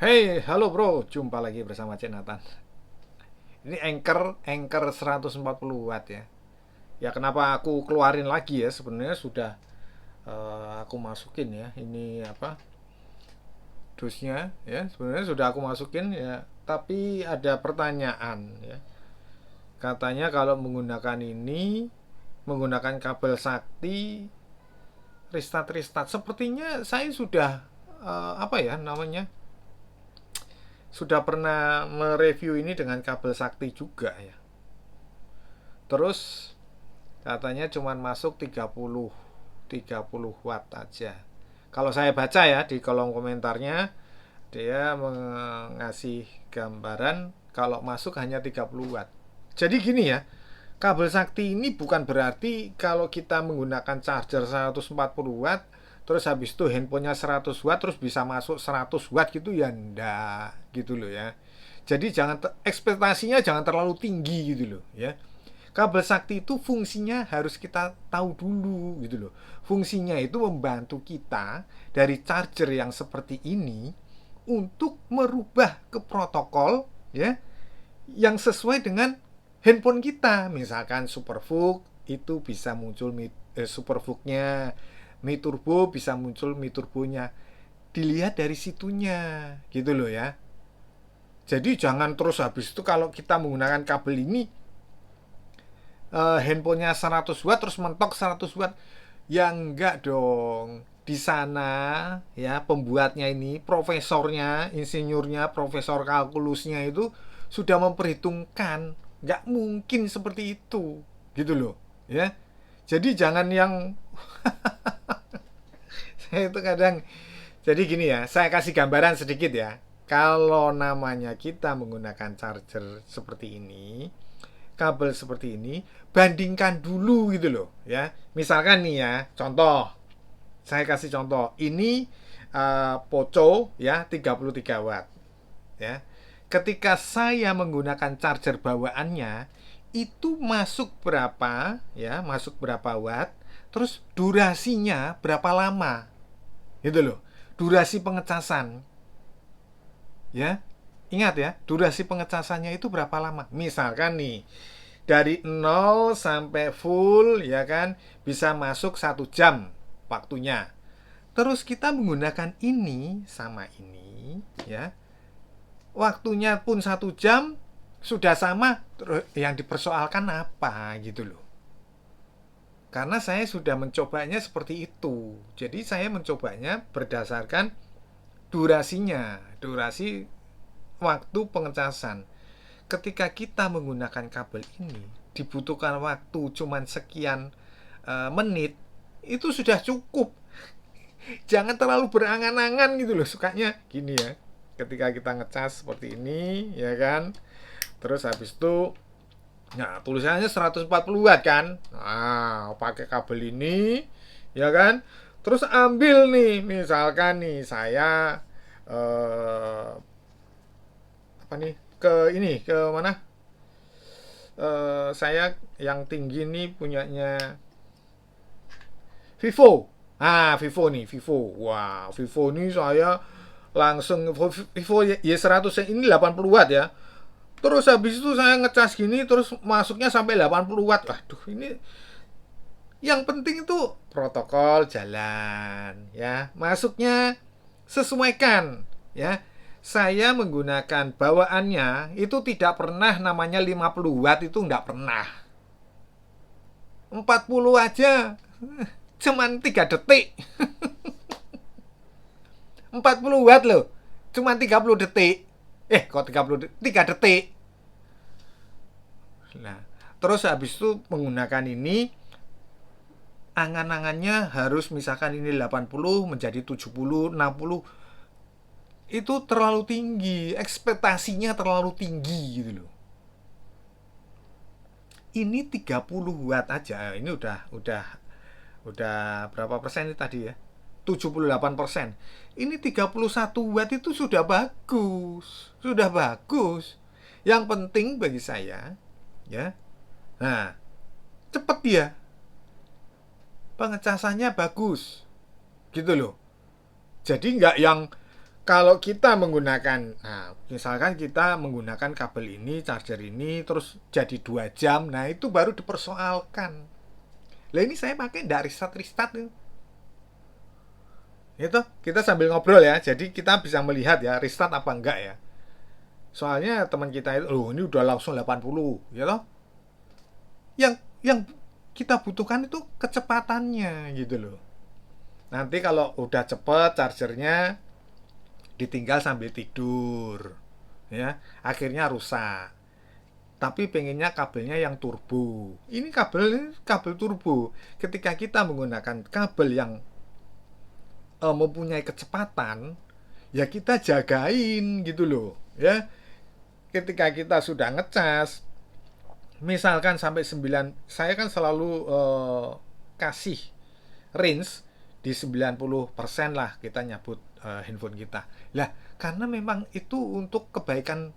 Hey, halo bro, jumpa lagi bersama Cek Nathan. Ini Anchor 140 watt ya. Ya kenapa aku keluarin lagi ya? Sebenarnya sudah aku masukin ya. Ini apa? Dusnya ya. Sebenarnya sudah aku masukin ya. Tapi ada pertanyaan ya. Katanya kalau menggunakan ini, menggunakan kabel sakti, restart. Sepertinya saya sudah apa ya namanya? Sudah pernah mereview ini dengan kabel sakti juga ya. Terus katanya cuma masuk 30 watt aja. Kalau saya baca ya di kolom komentarnya, dia mengasih gambaran kalau masuk hanya 30 watt. Jadi gini ya, kabel sakti ini bukan berarti kalau kita menggunakan charger 140 watt terus habis itu handphonenya 100 watt terus bisa masuk 100 watt gitu ya, ndak gitu loh ya. Jadi jangan ekspektasinya jangan terlalu tinggi gitu loh ya. Kabel sakti itu fungsinya harus kita tahu dulu gitu loh. Fungsinya itu membantu kita dari charger yang seperti ini untuk merubah ke protokol ya yang sesuai dengan handphone kita. Misalkan Supervook itu bisa muncul Supervooknya, Mi Turbo bisa muncul Mi Turbonya. Dilihat dari situnya gitu loh ya. Jadi jangan terus habis itu kalau kita menggunakan kabel ini handphonenya 100 watt terus mentok 100 watt, ya enggak dong. Di sana ya pembuatnya ini, profesornya, insinyurnya, profesor kalkulusnya itu sudah memperhitungkan nggak mungkin seperti itu gitu loh ya. Jadi jangan yang saya itu kadang, jadi gini ya, saya kasih gambaran sedikit ya. Kalau namanya kita menggunakan charger seperti ini, kabel seperti ini, bandingkan dulu gitu loh ya. Misalkan nih ya, contoh, saya kasih contoh. Ini Poco ya 33 watt ya. Ketika saya menggunakan charger bawaannya itu masuk berapa ya, masuk berapa watt, terus durasinya berapa lama. Gitu loh. Durasi pengecasan ya. Ingat ya, durasi pengecasannya itu berapa lama? Misalkan nih, dari nol sampai full ya kan bisa masuk 1 jam waktunya. Terus kita menggunakan ini sama ini ya. Waktunya pun 1 jam sudah sama. Terus yang dipersoalkan apa gitu loh. Karena saya sudah mencobanya seperti itu. Jadi saya mencobanya berdasarkan durasinya, durasi waktu pengecasan. Ketika kita menggunakan kabel ini dibutuhkan waktu cuman sekian menit, itu sudah cukup. Jangan terlalu berangan-angan gitu loh, sukanya gini ya. Ketika kita ngecas seperti ini ya kan, terus habis itu nah tulisannya 140 watt kan, nah pakai kabel ini ya kan, terus ambil nih misalkan nih saya apa nih ke ini ke mana, saya yang tinggi nih punyanya Vivo. Ah, Vivo nih, Vivo. Wah, Vivo ini saya langsung Vivo Y100 ini 80 watt ya. Terus habis itu saya ngecas gini terus masuknya sampai 80 watt. Waduh, ini yang penting itu protokol jalan ya. Masuknya sesuaikan ya. Saya menggunakan bawaannya itu tidak pernah namanya 50 watt, itu enggak pernah. 40 aja cuman 3 detik. 40 watt loh. Cuman 30 detik. Kok 30 detik? 3 detik. Nah, terus habis itu menggunakan ini angan-angannya harus misalkan ini 80 menjadi 70, 60. Itu terlalu tinggi, ekspektasinya terlalu tinggi gitu loh. Ini 30 watt aja. Ini udah berapa persen ini tadi ya? 78%. Ini 31 watt itu sudah bagus. Sudah bagus. Yang penting bagi saya ya. Nah, cepet dia. Pengecasannya bagus. Gitu loh. Jadi nggak yang Kalau kita menggunakan, nah misalkan kita menggunakan kabel ini, charger ini, terus jadi 2 jam, nah itu baru dipersoalkan. Lah ini saya pakai dari restart itu. Itu kita sambil ngobrol ya, jadi kita bisa melihat ya restart apa enggak ya. Soalnya teman kita itu, loh ini udah langsung 80, ya toh. Yang kita butuhkan itu kecepatannya gitu loh. Nanti kalau udah cepet chargernya, ditinggal sambil tidur, ya akhirnya rusak. Tapi pengennya kabelnya yang turbo. Ini kabel turbo. Ketika kita menggunakan kabel yang mempunyai kecepatan, ya kita jagain gitu loh, ya. Ketika kita sudah ngecas, misalkan sampai 9, saya kan selalu kasih range di 90% lah kita nyabut handphone kita. Lah, karena memang itu untuk kebaikan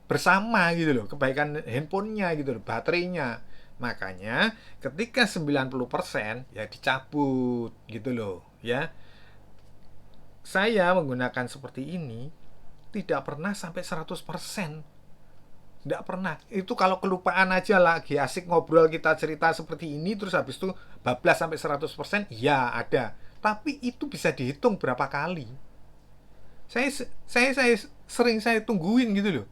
bersama gitu loh, kebaikan handphonenya gitu loh, baterainya. Makanya ketika 90% ya dicabut gitu loh, ya. Saya menggunakan seperti ini tidak pernah sampai 100%. Tidak pernah. Itu kalau kelupaan aja lagi asik ngobrol kita cerita seperti ini terus habis itu bablas sampai 100%, ya ada. Tapi itu bisa dihitung berapa kali. Saya sering saya tungguin gitu loh.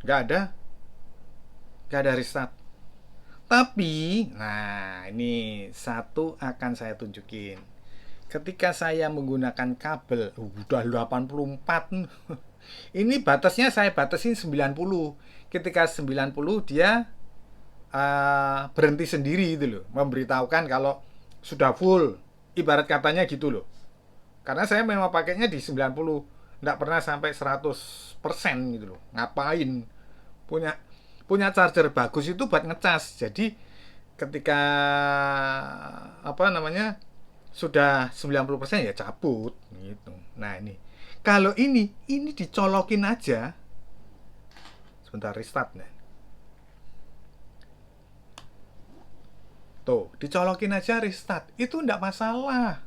Nggak ada, nggak ada restart. Tapi, nah ini satu akan saya tunjukin. Ketika saya menggunakan kabel, udah 84. Ini batasnya saya batasin 90. Ketika 90 dia berhenti sendiri itu loh, memberitahukan kalau sudah full. Ibarat katanya gitu loh. Karena saya memang pakainya di 90, nggak pernah sampai 100% gitu loh. Ngapain? Punya punya charger bagus itu buat ngecas. Jadi ketika apa namanya sudah 90% ya cabut gitu. Nah, ini. Kalau ini dicolokin aja. Sebentar restart nih. Tuh, dicolokin aja restart. Itu enggak masalah.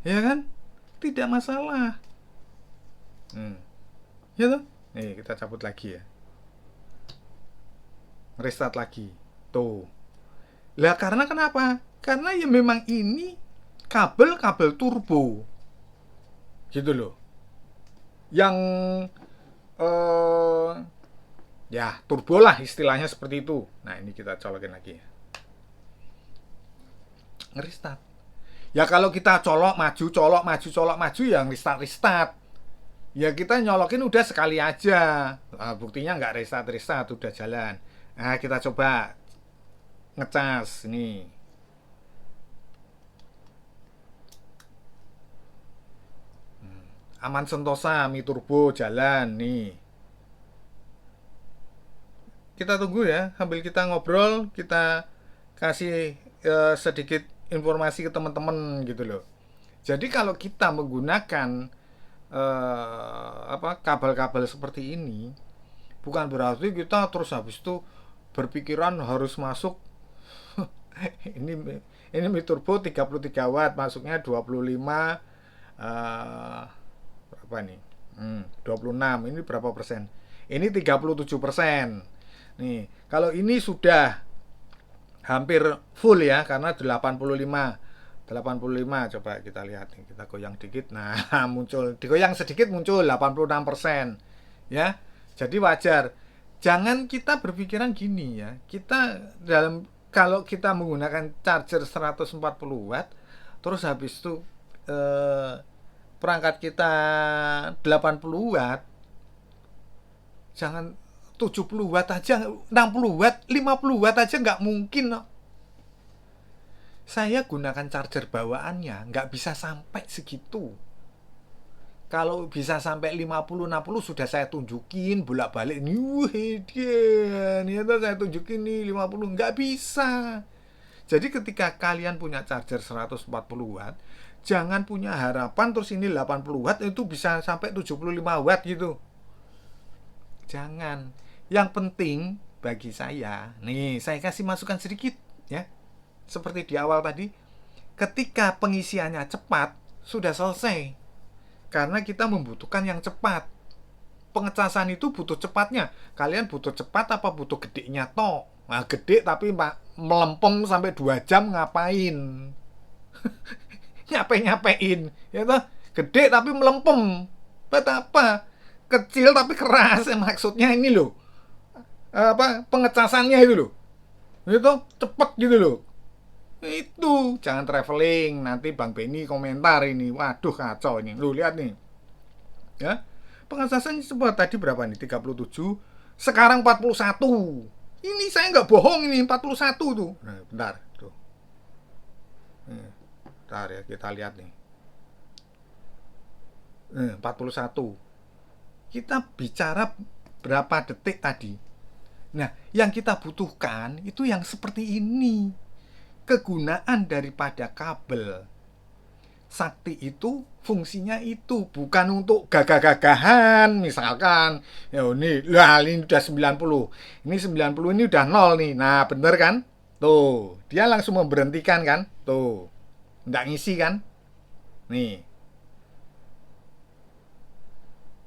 Ya kan? Tidak masalah. Ya tuh. Nih, kita cabut lagi ya. Restart lagi. Tuh. Lah karena kenapa? Karena ya memang ini kabel turbo. Gitu loh. Yang eh ya turbo lah istilahnya seperti itu. Nah, ini kita colokin lagi ya. Restart. Ya kalau kita colok maju, colok maju, colok maju ya restart. Ya kita nyolokin udah sekali aja. Nah, buktinya nggak restart udah jalan. Nah, kita coba ngecas nih. Aman Sentosa Mi Turbo jalan nih. Kita tunggu ya sambil kita ngobrol, kita kasih sedikit informasi ke teman-teman gitu loh. Jadi kalau kita menggunakan kabel-kabel seperti ini, bukan berarti kita terus habis itu berpikiran harus masuk ini Mi Turbo 33 watt, masuknya 25 berapa nih? 26. Ini berapa persen? Ini 37%. Nih, kalau ini sudah hampir full ya karena 85 coba kita lihat nih, kita goyang dikit, nah muncul, digoyang sedikit muncul 86%, ya. Jadi wajar. Jangan kita berpikiran gini ya, kita kalau kita menggunakan charger 140 watt terus habis itu perangkat kita 80 watt, jangan 70 watt aja, 60 watt, 50 watt aja nggak mungkin no. Saya gunakan charger bawaannya nggak bisa sampai segitu. Kalau bisa sampai 50-60 sudah saya tunjukin bolak-balik nih, dia saya tunjukin nih 50, nggak bisa. Jadi ketika kalian punya charger 140 watt, jangan punya harapan terus ini 80 watt itu bisa sampai 75 watt gitu. Jangan. Yang penting bagi saya, nih saya kasih masukan sedikit ya. Seperti di awal tadi, ketika pengisiannya cepat, sudah selesai. Karena kita membutuhkan yang cepat. Pengecasan itu butuh cepatnya. Kalian butuh cepat apa butuh gedenya toh? Nah, gede tapi melempem sampai 2 jam ngapain? Nyapain, ya toh? Gede tapi melempem. Buat apa? Kecil tapi keras. Maksudnya ini loh. Pengecasannya itu loh. Itu cepet gitu loh. Itu jangan traveling. Nanti Bang Benny komentar ini. Waduh kacau ini. Lu lihat nih. Ya. Pengecasan sebut tadi berapa nih? 37. Sekarang 41. Ini saya nggak bohong ini 41 tuh. Nah, bentar tuh. Bentar ya kita lihat nih. 41. Kita bicara berapa detik tadi. Nah, yang kita butuhkan itu yang seperti ini. Kegunaan daripada kabel sakti itu fungsinya itu bukan untuk gagah-gagahan misalkan ya ini udah 90, ini 90 ini udah 0 nih, nah bener kan tuh dia langsung memberhentikan kan tuh nggak ngisi kan nih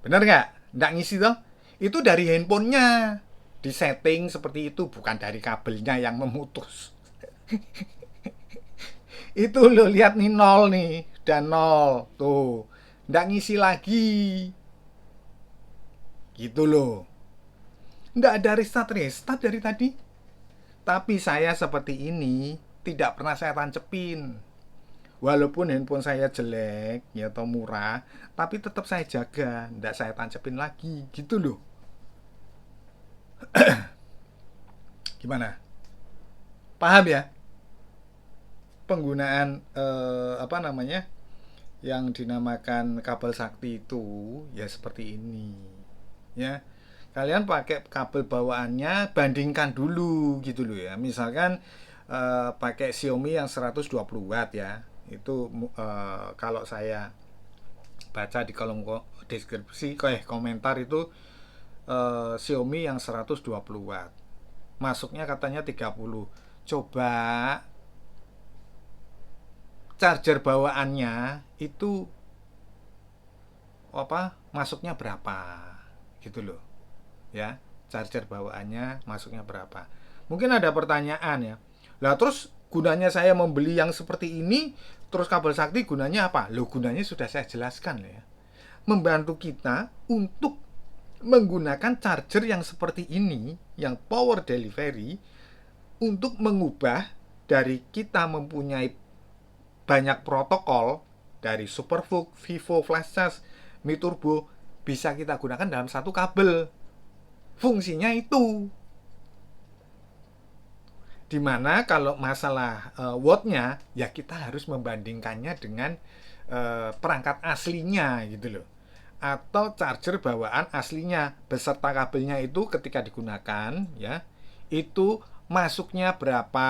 bener nggak ngisi toh itu dari handphonenya di setting seperti itu bukan dari kabelnya yang memutus. Itu lo lihat nih 0 nih dan 0 tuh nggak ngisi lagi gitu loh, nggak ada restart dari tadi. Tapi saya seperti ini tidak pernah saya tancepin walaupun handphone saya jelek ya atau murah, tapi tetap saya jaga, nggak saya tancepin lagi gitu loh. Gimana, paham ya penggunaan yang dinamakan kabel sakti itu ya seperti ini ya. Kalian pakai kabel bawaannya bandingkan dulu gitu loh ya. Misalkan pakai Xiaomi yang 120 watt ya. Itu kalau saya baca di kolom deskripsi komentar itu Xiaomi yang 120 watt. Masuknya katanya 30. Coba charger bawaannya itu masuknya berapa gitu loh ya, charger bawaannya masuknya berapa. Mungkin ada pertanyaan ya, lah terus gunanya saya membeli yang seperti ini terus kabel sakti gunanya apa? Loh gunanya sudah saya jelaskan ya, membantu kita untuk menggunakan charger yang seperti ini yang power delivery untuk mengubah dari kita mempunyai banyak protokol dari Supervooc, Vivo, Flash Charge, Mi Turbo bisa kita gunakan dalam satu kabel. Fungsinya itu. Dimana kalau masalah wattnya ya kita harus membandingkannya dengan perangkat aslinya gitu loh. Atau charger bawaan aslinya beserta kabelnya itu ketika digunakan ya itu masuknya berapa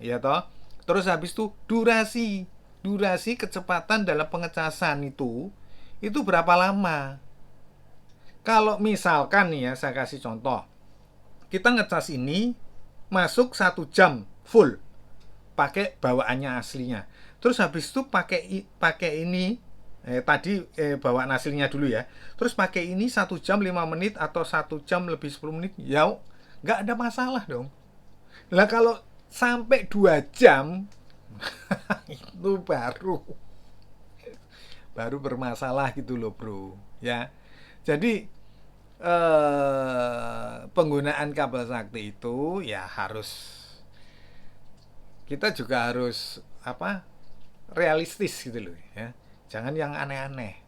ya toh. Terus habis itu durasi kecepatan dalam pengecasan itu berapa lama. Kalau misalkan nih ya saya kasih contoh, kita ngecas ini masuk 1 jam full pakai bawaannya aslinya. Terus habis itu pakai ini bawaan aslinya dulu ya. Terus pakai ini 1 jam 5 menit atau 1 jam lebih 10 menit ya nggak ada masalah dong. Lah kalau sampai 2 jam itu baru bermasalah gitu loh bro ya. Jadi penggunaan kabel sakti itu ya kita juga harus realistis gitu loh ya, jangan yang aneh-aneh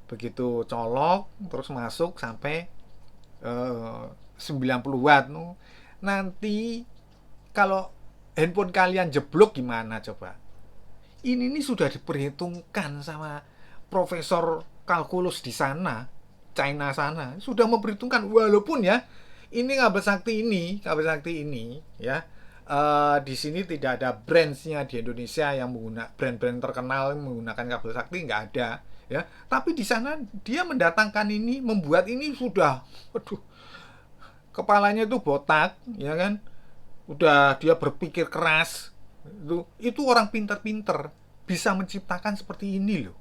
begitu colok terus masuk sampai 90 watt nanti kalau handphone kalian jeblok gimana coba. Ini sudah diperhitungkan sama profesor kalkulus di sana, China sana, sudah memperhitungkan walaupun ya ini kabel sakti ini ya di sini tidak ada brandsnya di Indonesia yang menggunakan brand-brand terkenal yang menggunakan kabel sakti, nggak ada ya. Tapi di sana dia mendatangkan ini, membuat ini sudah, kepalanya itu botak ya kan. Udah dia berpikir keras Itu orang pinter-pinter bisa menciptakan seperti ini loh.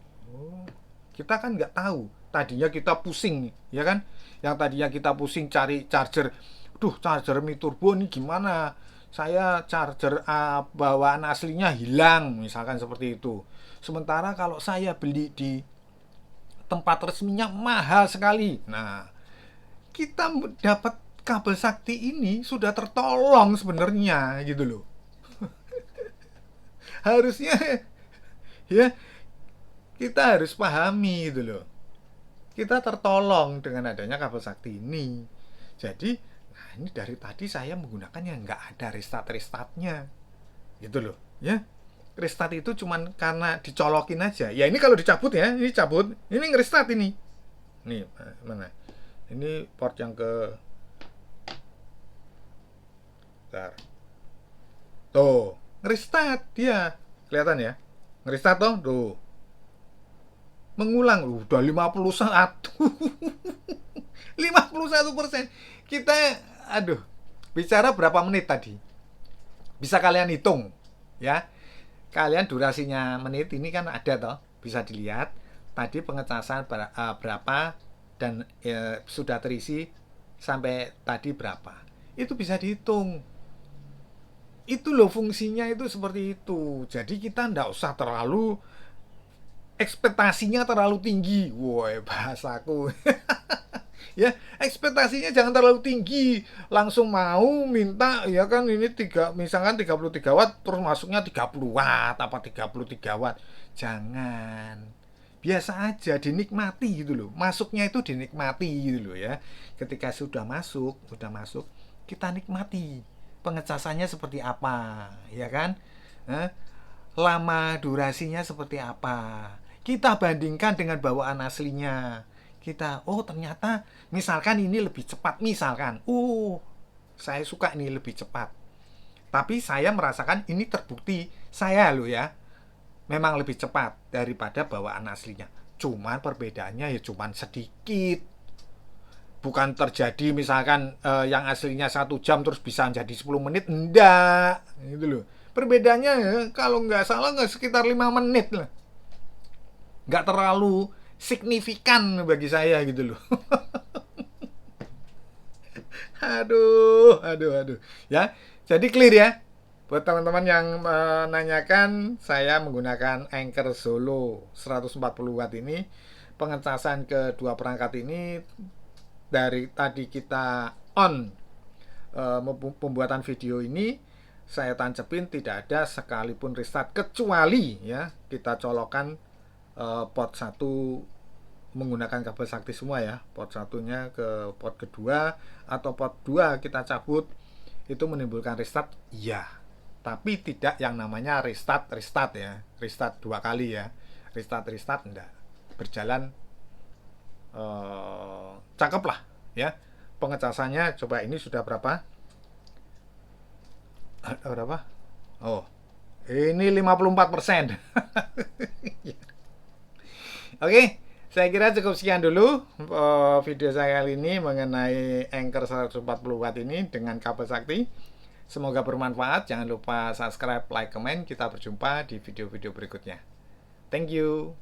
Kita kan nggak tahu. Tadinya kita pusing, ya kan? Yang tadinya kita pusing cari charger. Duh, charger Mi Turbo ini gimana? Saya charger bawaan aslinya hilang, misalkan seperti itu. Sementara kalau saya beli di tempat resminya mahal sekali. Nah, kita dapat kabel sakti ini sudah tertolong sebenarnya gitu loh. Harusnya ya kita harus pahami gitu loh. Kita tertolong dengan adanya kabel sakti ini. Jadi, nah ini dari tadi saya menggunakannya nggak ada restart-restartnya gitu loh ya. Restart itu cuman karena dicolokin aja ya. Ini kalau dicabut ya, ini cabut, ini ngerestart ini. Nih mana, ini port yang ke, bentar, tuh ngerestart dia, kelihatan ya, ngerestart tuh mengulang. Udah 51 51%. Kita, aduh, bicara berapa menit tadi, bisa kalian hitung ya. Kalian durasinya menit ini kan ada toh, bisa dilihat tadi pengecasan berapa dan sudah terisi sampai tadi berapa, itu bisa dihitung. Itu loh fungsinya itu seperti itu. Jadi kita ndak usah terlalu ekspektasinya terlalu tinggi. Woi, bahasaku. Ya, ekspektasinya jangan terlalu tinggi, langsung mau minta ya kan, ini misalkan 33 watt terus masuknya 30 watt apa 33 watt. Jangan, biasa aja, dinikmati gitu loh, masuknya itu dinikmati gitu loh ya. Ketika sudah masuk kita nikmati pengecasannya seperti apa, ya kan. Lama durasinya seperti apa, kita bandingkan dengan bawaan aslinya. Kita, oh ternyata misalkan ini lebih cepat, misalkan saya suka ini lebih cepat, tapi saya merasakan ini terbukti saya loh ya, memang lebih cepat daripada bawaan aslinya. Cuman perbedaannya ya cuman sedikit, bukan terjadi misalkan yang aslinya 1 jam terus bisa jadi 10 menit, enggak gitu loh. Perbedaannya ya, kalau nggak salah nggak sekitar 5 menit lah, nggak terlalu signifikan bagi saya gitu loh. Aduh ya. Jadi clear ya buat teman-teman yang menanyakan. Saya menggunakan Anker Solo 140 watt ini. Pengecasan kedua perangkat ini dari tadi kita on pembuatan video ini, saya tancepin tidak ada sekalipun restart, kecuali ya kita colokan port 1 menggunakan kabel sakti semua ya, port satunya ke port kedua atau port 2 kita cabut, itu menimbulkan restart iya, tapi tidak yang namanya restart ya, restart 2 kali ya, restart enggak berjalan. Cakep lah ya pengecasannya. Coba ini sudah berapa, oh ini 54%. Oke, saya kira cukup sekian dulu video saya kali ini mengenai Anker 140 watt ini dengan kabel sakti. Semoga bermanfaat. Jangan lupa subscribe, like, comment. Kita berjumpa di video-video berikutnya. Thank you.